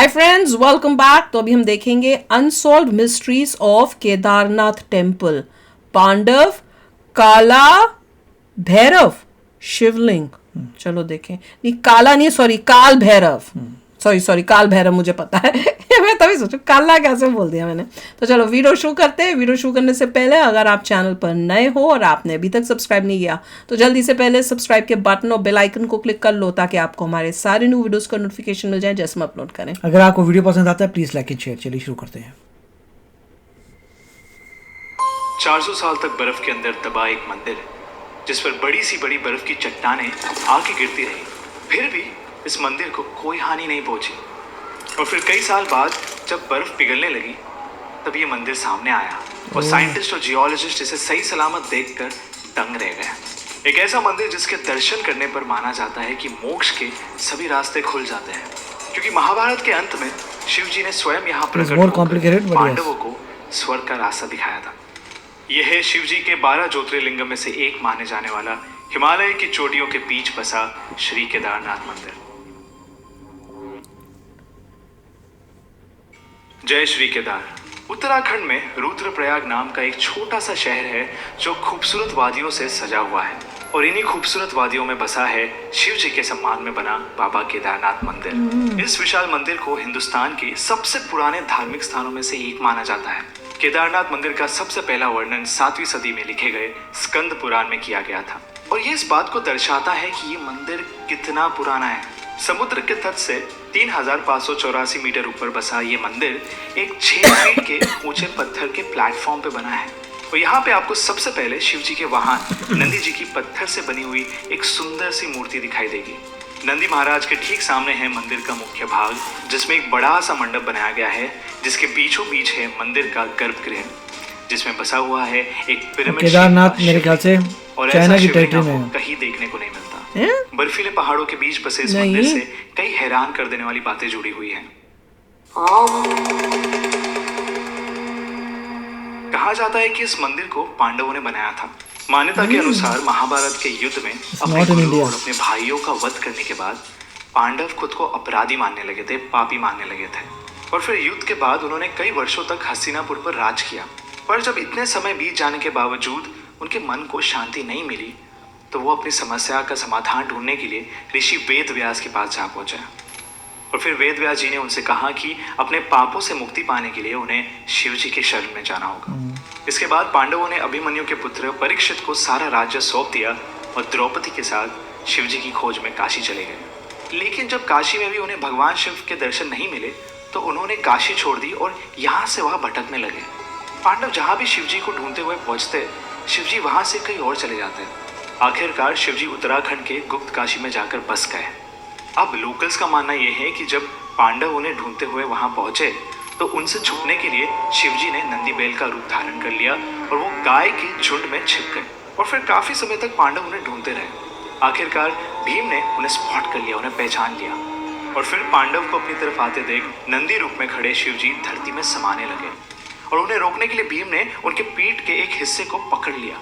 Hi friends, welcome back. तो अभी हम देखेंगे unsolved mysteries of Kedarnath temple. Pandav, Kala Bhairav, शिवलिंग। चलो देखें। नहीं, काला नहीं, सॉरी, काल भैरव। सॉरी काल भैरव मुझे पता है। मैं तभी सोचू काला कैसे बोल दिया मैंने। तो चलो वीडियो शुरू करते हैं। वीडियो शुरू करने से पहले अगर आप चैनल पर नए हो और आपने अभी तक सब्सक्राइब नहीं किया तो जल्दी से पहले सब्सक्राइब के बटन और बेल आइकन को क्लिक कर लो ताकि आपको हमारे सारे न्यू वीडियोस का नोटिफिकेशन मिल जाए जैसे हम अपलोड करें। अगर आपको वीडियो पसंद आता है प्लीज लाइक एंड शेयर। चलिए शुरू करते हैं। 400 साल तक बर्फ के अंदर दबा एक मंदिर है जिस पर बड़ी सी बड़ी बर्फ की चट्टानें आके गिरती रही, फिर भी इस मंदिर को कोई हानि नहीं पहुंची। और फिर कई साल बाद जब बर्फ पिघलने लगी तब ये मंदिर सामने आया और साइंटिस्ट और जियोलॉजिस्ट इसे सही सलामत देखकर दंग रह गए। एक ऐसा मंदिर जिसके दर्शन करने पर माना जाता है कि मोक्ष के सभी रास्ते खुल जाते हैं, क्योंकि महाभारत के अंत में शिव जी ने स्वयं यहाँ प्रकट होकर पांडवों को स्वर्ग का रास्ता दिखाया था। यह है शिव जी के 12 ज्योतिर्लिंग में से एक माने जाने वाला हिमालय की चोटियों के बीच बसा श्री केदारनाथ मंदिर। जय श्री केदार। उत्तराखंड में रुद्रप्रयाग नाम का एक छोटा सा शहर है जो खूबसूरत वादियों से सजा हुआ है, और इन्हीं खूबसूरत वादियों में बसा है शिव जी के सम्मान में बना बाबा केदारनाथ मंदिर। इस विशाल मंदिर को हिंदुस्तान के सबसे पुराने धार्मिक स्थानों में से एक माना जाता है। केदारनाथ मंदिर का सबसे पहला वर्णन 7वीं सदी में लिखे गए स्कंद पुराण में किया गया था, और ये इस बात को दर्शाता है कि ये मंदिर कितना पुराना है। समुद्र के तट से 3584 मीटर ऊपर बसा ये मंदिर एक 6 फीट के ऊंचे पत्थर के प्लेटफॉर्म पे बना है, और यहाँ पे आपको सबसे पहले शिव जी के वाहन नंदी जी की पत्थर से बनी हुई एक सुंदर सी मूर्ति दिखाई देगी। नंदी महाराज के ठीक सामने है मंदिर का मुख्य भाग, जिसमें एक बड़ा सा मंडप बनाया गया है, जिसके बीचों बीच है मंदिर का गर्भगृह, जिसमें बसा हुआ है एक पिरामिड। केदारनाथ मेरे ख्याल से चाइना की टेरिटरी में है, कहीं देखने को नहीं मिलता। बर्फीले पहाड़ों के बीच बसे इस मंदिर से कई हैरान कर देने वाली बातें जुड़ी हुई हैं। कहा जाता है कि इस मंदिर को पांडवों ने बनाया था। मान्यता के अनुसार महाभारत के युद्ध में अपने गुरु और अपने भाइयों का वध करने के बाद पांडव खुद को अपराधी मानने लगे थे, पापी मानने लगे थे, और फिर युद्ध के बाद उन्होंने कई वर्षों तक हस्तिनापुर पर राज किया। पर जब इतने समय बीत जाने के बावजूद उनके मन को शांति नहीं मिली तो वो अपनी समस्या का समाधान ढूंढने के लिए ऋषि वेद व्यास के पास जा पहुंचे, और फिर वेद व्यास जी ने उनसे कहा कि अपने पापों से मुक्ति पाने के लिए उन्हें शिव जी के शरण में जाना होगा। इसके बाद पांडवों ने अभिमन्यु के पुत्र परीक्षित को सारा राज्य सौंप दिया और द्रौपदी के साथ शिव जी की खोज में काशी चले गए। लेकिन जब काशी में भी उन्हें भगवान शिव के दर्शन नहीं मिले तो उन्होंने काशी छोड़ दी और यहाँ से वहाँ भटकने लगे। पांडव जहाँ भी शिव जी को ढूंढते हुए पहुँचते, शिव जी वहाँ से कहीं और चले जाते। आखिरकार शिव जी उत्तराखंड के गुप्त काशी में जाकर बस गए। अब लोकल्स का मानना यह है कि जब पांडव उन्हें ढूंढते हुए वहां पहुंचे तो उनसे छुपने के लिए शिवजी ने नंदी बैल का रूप धारण कर लिया और वो गाय के झुंड में छिप गए, और फिर काफी समय तक पांडव उन्हें ढूंढते रहे। आखिरकार भीम ने उन्हें स्पॉट कर लिया, उन्हें पहचान लिया, और फिर पांडव को अपनी तरफ आते देख नंदी रूप में खड़े शिवजी धरती में समाने लगे, और उन्हें रोकने के लिए भीम ने उनके पीठ के एक हिस्से को पकड़ लिया,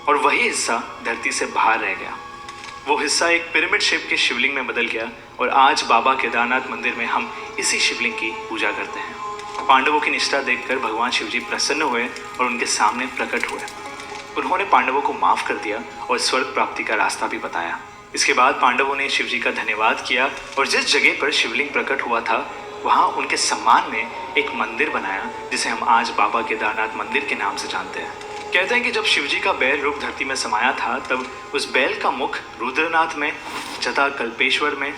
और वही हिस्सा धरती से बाहर रह गया। वो हिस्सा एक पिरामिड शेप के शिवलिंग में बदल गया, और आज बाबा केदारनाथ मंदिर में हम इसी शिवलिंग की पूजा करते हैं। पांडवों की निष्ठा देखकर भगवान शिव जी प्रसन्न हुए और उनके सामने प्रकट हुए। उन्होंने पांडवों को माफ कर दिया और स्वर्ग प्राप्ति का रास्ता भी बताया। इसके बाद पांडवों ने शिव जी का धन्यवाद किया, और जिस जगह पर शिवलिंग प्रकट हुआ था वहाँ उनके सम्मान में एक मंदिर बनाया, जिसे हम आज बाबा केदारनाथ मंदिर के नाम से जानते हैं। कहते हैं कि जब शिवजी का बैल रूप धरती में समाया था तब उस बैल का मुख रुद्रनाथ में, जटा कल्पेश्वर में,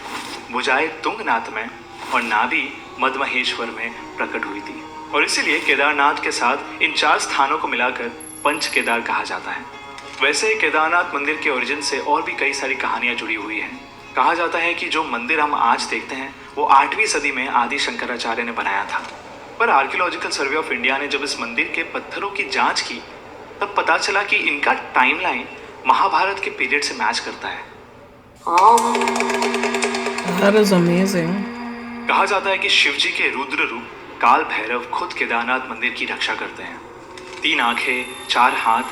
भुजाएं तुंगनाथ में और नाभि मदमहेश्वर में प्रकट हुई थी, और इसीलिए केदारनाथ के साथ इन 4 स्थानों को मिलाकर पंच केदार कहा जाता है। वैसे केदारनाथ मंदिर के ओरिजिन से और भी कई सारी कहानियां जुड़ी हुई हैं। कहा जाता है कि जो मंदिर हम आज देखते हैं वो 8वीं सदी में आदि शंकराचार्य ने बनाया था, पर आर्कियोलॉजिकल सर्वे ऑफ इंडिया ने जब इस मंदिर के पत्थरों की जाँच की तब पता चला कि इनका टाइमलाइन महाभारत के पीरियड से मैच करता है। That is amazing. कहा जाता है कि शिव जी के रुद्र रूप काल भैरव खुद केदारनाथ मंदिर की रक्षा करते हैं। 3 आंखें, 4 हाथ,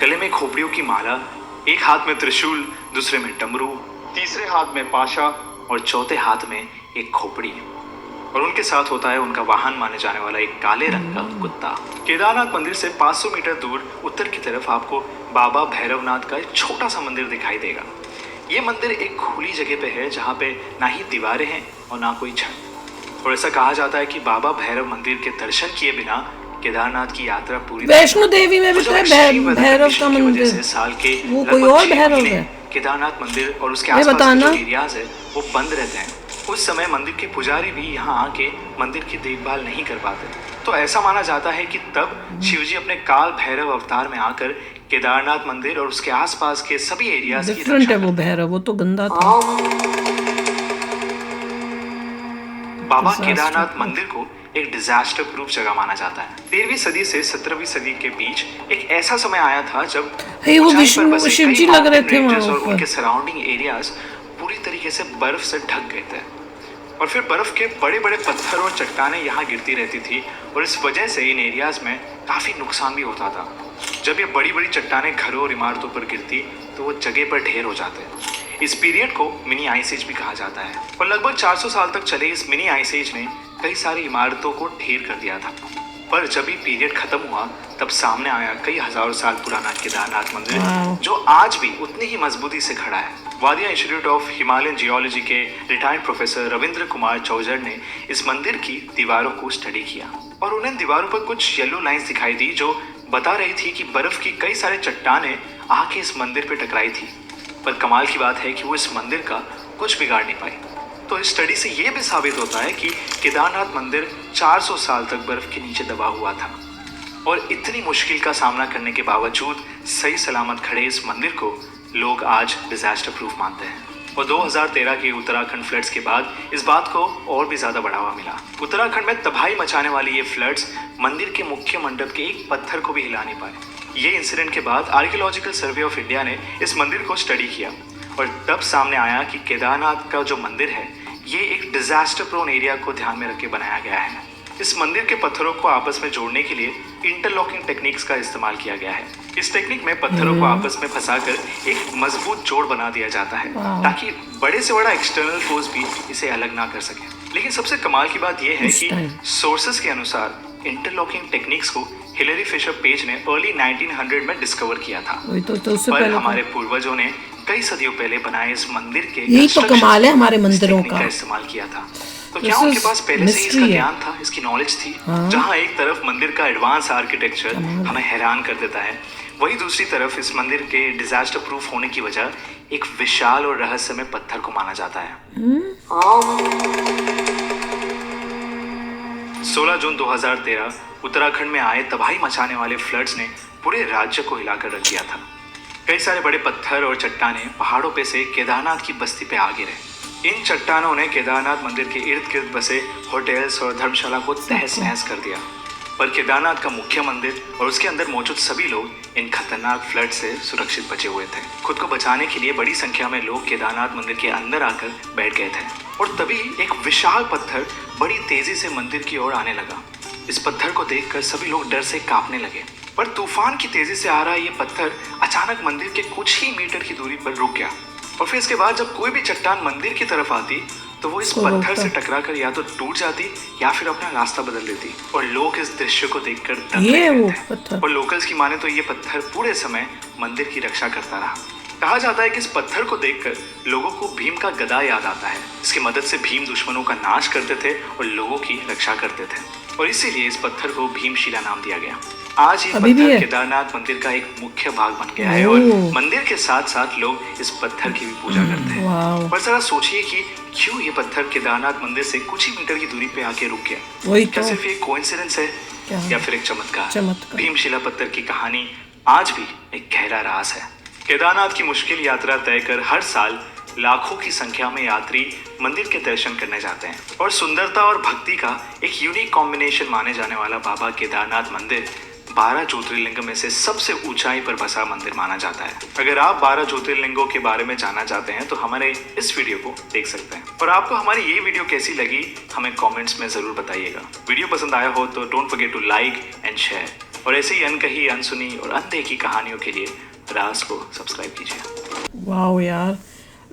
गले में खोपड़ियों की माला, एक हाथ में त्रिशूल, दूसरे में डमरू, तीसरे हाथ में पाशा और चौथे हाथ में एक खोपड़ी। और उनके साथ होता है उनका वाहन माने जाने वाला एक काले रंग का कुत्ता। केदारनाथ मंदिर से 500 मीटर दूर उत्तर की तरफ आपको बाबा भैरवनाथ का एक छोटा सा मंदिर दिखाई देगा। ये मंदिर एक खुली जगह पे है जहाँ पे ना ही दीवारें हैं और ना कोई छत। और ऐसा कहा जाता है कि बाबा भैरव मंदिर के दर्शन किए बिना केदारनाथ की यात्रा पूरी। वैष्णो देवी में भी तो है भैरव का मंदिर, साल के वो कोई और भैरव है। केदारनाथ मंदिर और उसके आसपास के जो एरियाज है वो बंद रहते हैं। उस समय मंदिर के पुजारी भी यहाँ आके मंदिर की देखभाल नहीं कर पाते। तो ऐसा माना जाता है कि तब शिवजी अपने काल भैरव अवतार में आकर केदारनाथ मंदिर और उसके आसपास के सभी एरियाज की डिफरेंट है वो भैरव, वो तो गंदा था। बाबा केदारनाथ मंदिर को एक डिजास्टर प्रूफ जगह माना जाता है। 13वीं सदी से 17वीं सदी के बीच एक ऐसा समय आया था जब वो विष्णु शिव जी लग रहे थे वहाँ और उनके सराउंडिंग एरियाज पूरी तरीके से बर्फ से ढक गए थे और फिर बर्फ के बड़े बड़े पत्थर और चट्टानें यहाँ गिरती रहती थी और इस वजह से इन एरियाज में काफी नुकसान भी होता था। जब ये बड़ी बड़ी चट्टानें घरों और इमारतों पर गिरती तो वो जगह पर ढेर हो जाते। इस पीरियड को मिनी आइस एज भी कहा जाता है और लगभग 400 साल तक चले इस मिनी आइस एज ने कई सारी इमारतों को ढेर कर दिया था। पर जब ये पीरियड खत्म हुआ तब सामने आया कई हजारों साल पुराना केदारनाथ मंदिर जो आज भी उतनी ही मजबूती से खड़ा है। वादिया इंस्टीट्यूट ऑफ हिमालयन जियोलॉजी के रिटायर्ड प्रोफेसर रविंद्र कुमार चौजर ने इस मंदिर की दीवारों को स्टडी किया और उन्हें दीवारों पर कुछ येलो लाइंस दिखाई दी जो बता रही थी कि बर्फ की कई सारे चट्टानें आके इस मंदिर पे टकराई थी। पर कमाल की बात है कि वो इस मंदिर का कुछ बिगाड़ नहीं पाई। तो इस स्टडी से ये भी साबित होता है कि केदारनाथ मंदिर 400 साल तक बर्फ के नीचे दबा हुआ था और इतनी मुश्किल का सामना करने के बावजूद सही सलामत खड़े इस मंदिर को लोग आज डिजास्टर प्रूफ मानते हैं। और 2013 के उत्तराखंड फ्लड्स के बाद इस बात को और भी ज्यादा बढ़ावा मिला। उत्तराखंड में तबाही मचाने वाली ये फ्लड्स मंदिर के मुख्य मंडप के एक पत्थर को भी हिला नहीं पाए। ये इंसिडेंट के बाद आर्कियोलॉजिकल सर्वे ऑफ इंडिया ने इस मंदिर को स्टडी किया और तब सामने आया कि केदारनाथ का जो मंदिर है ये एक डिजास्टर प्रोन एरिया को ध्यान में रख के बनाया गया है। इस मंदिर के पत्थरों को आपस में जोड़ने के लिए इंटरलॉकिंग टेक्निक्स का इस्तेमाल किया गया है। इस टेक्निक में पत्थरों को आपस में फंसाकर एक मजबूत जोड़ बना दिया जाता है ताकि बड़े से बड़ा एक्सटर्नल फोर्स भी इसे अलग ना कर सके। लेकिन सबसे कमाल की बात यह है कि सोर्सेस के अनुसार इंटरलॉकिंग टेक्निक्स को हिलेरी फिशर पेज ने अर्ली 1900 में डिस्कवर किया था। पर हमारे पूर्वजों ने कई सदियों पहले बनाए इस मंदिर के यही तो कमाल है हमारे मंदिरों का इस्तेमाल किया था। तो क्या उनके पास पहले से इसका ज्ञान था, इसकी नॉलेज थी? जहाँ एक तरफ मंदिर का एडवांस आर्किटेक्चर हमें हैरान कर देता है, वहीं दूसरी तरफ इस मंदिर के डिजास्टर प्रूफ होने की वजह एक विशाल और रहस्यमय पत्थर को माना जाता है। 16 जून 2013 उत्तराखंड में आए तबाही मचाने वाले फ्लड्स ने पूरे राज्य को हिलाकर रख दिया था। कई सारे बड़े पत्थर और चट्टानें पहाड़ों पे से केदारनाथ की बस्ती पे आ गिरे। इन चट्टानों ने केदारनाथ मंदिर के इर्द गिर्द बसे होटल्स और धर्मशाला को तहस नहस कर दिया। पर केदारनाथ का मुख्य मंदिर और उसके अंदर मौजूद सभी लोग इन खतरनाक फ्लड से सुरक्षित बचे हुए थे। खुद को बचाने के लिए बड़ी संख्या में लोग केदारनाथ मंदिर के अंदर आकर बैठ गए थे और तभी एक विशाल पत्थर बड़ी तेजी से मंदिर की ओर आने लगा। इस पत्थर को देखकर सभी लोग डर से कांपने लगे। पर तूफान की तेजी से आ रहा ये पत्थर अचानक मंदिर के कुछ ही मीटर की दूरी पर रुक गया और फिर इसके बाद जब कोई भी चट्टान मंदिर की तरफ आती तो वो इस पत्थर से टकराकर या तो टूट जाती या फिर अपना रास्ता बदल देती और लोग इस दृश्य को देखकर दंग रह गए थे। और लोकल्स की माने तो ये पत्थर पूरे समय मंदिर की रक्षा करता रहा। कहा जाता है कि इस पत्थर को देखकर लोगों को भीम का गदा याद आता है। इसकी मदद से भीम दुश्मनों का नाश करते थे और लोगों की रक्षा करते थे और इसीलिए इस पत्थर को भीमशिला नाम दिया गया। आज ये पत्थर केदारनाथ मंदिर का एक मुख्य भाग बन गया है और मंदिर के साथ साथ लोग इस पत्थर की भी पूजा करते हैं। पर जरा सोचिए कि क्यों ये पत्थर केदारनाथ मंदिर से कुछ ही मीटर की दूरी पे आके रुक गया? क्या सिर्फ ये कोइंसिडेंस है या फिर एक चमत्कार? भीमशिला पत्थर की कहानी आज भी एक गहरा राज है। केदारनाथ की मुश्किल यात्रा तय कर हर साल लाखों की संख्या में यात्री मंदिर के दर्शन करने जाते हैं और सुंदरता और भक्ति का एक यूनिक कॉम्बिनेशन माने जाने वाला बाबा केदारनाथ मंदिर 12 ज्योतिर्लिंग में से सबसे ऊंचाई पर बसा मंदिर माना जाता है। अगर आप 12 ज्योतिर्लिंगों के बारे में जानना चाहते हैं तो हमारे इस वीडियो को देख सकते हैं। और आपको हमारी ये वीडियो कैसी लगी हमें कमेंट्स में जरूर बताइएगा। वीडियो पसंद आया हो तो don't forget to like and share और ऐसे ही अनकही, अनसुनी और अनदेखी कहानियों के लिए राज को सब्सक्राइब कीजिए। वाह यार,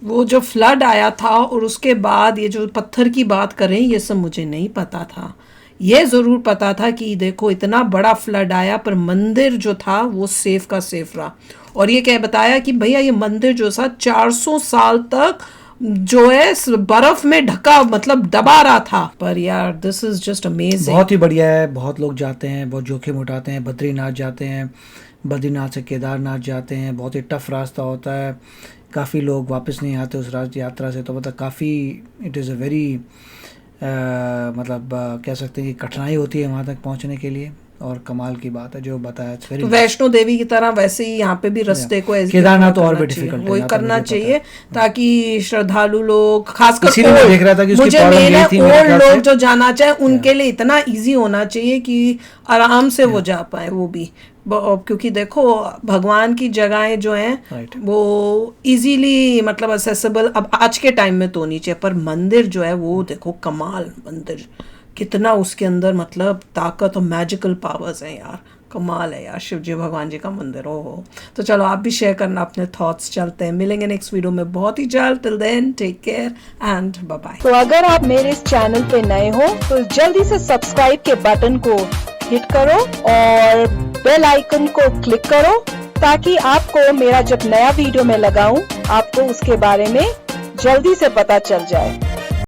वो जो फ्लड आया था और उसके बाद ये जो पत्थर की बात करें, ये सब मुझे नहीं पता था। ये ज़रूर पता था कि देखो इतना बड़ा फ्लड आया पर मंदिर जो था वो सेफ का सेफ रहा। और ये क्या बताया कि भैया ये मंदिर जो था 400 साल तक जो है बर्फ में ढका, मतलब दबा रहा था। पर यार दिस इज जस्ट अमेजिंग। बहुत ही बढ़िया है। बहुत लोग जाते हैं, बहुत जोखिम उठाते हैं, बद्रीनाथ जाते हैं, बद्रीनाथ से केदारनाथ जाते हैं। बहुत ही टफ रास्ता होता है, काफ़ी लोग वापस नहीं आते उस यात्रा से। तो मतलब काफ़ी इट इज़ अ वेरी मतलब कह सकते हैं कि कठिनाई होती है वहाँ तक पहुँचने के लिए। और कमाल की बात है जो बताया। तो वैष्णो देवी की तरह वैसे ही यहाँ पे भी रास्ते को केदारनाथ तो और भी डिफिकल्ट है, वही करना चाहिए ताकि श्रद्धालु लोग, खासकर देख रहा था कि मुझे ओल्ड लोग जो जाना चाहे उनके लिए इतना इजी होना चाहिए कि आराम से वो जा पाए। वो भी क्योंकि देखो भगवान की जगहें जो हैं वो इजीली मतलब असेसेबल अब आज के टाइम में तो नहीं चाहिए, पर मंदिर जो है वो देखो कमाल मंदिर, कितना उसके अंदर मतलब ताकत और मैजिकल पावर्स हैं यार। कमाल है यार शिव जी भगवान जी का मंदिर। हो तो चलो आप भी शेयर करना अपने थॉट्स। चलते हैं, मिलेंगे नेक्स्ट वीडियो में बहुत ही जल्द। Till then take care and bye bye. तो अगर आप मेरे इस चैनल पे नए हो तो जल्दी से सब्सक्राइब के बटन को हिट करो और बेल आइकन को क्लिक करो ताकि आपको मेरा जब नया वीडियो मैं लगाऊं आपको उसके बारे में जल्दी से पता चल जाए।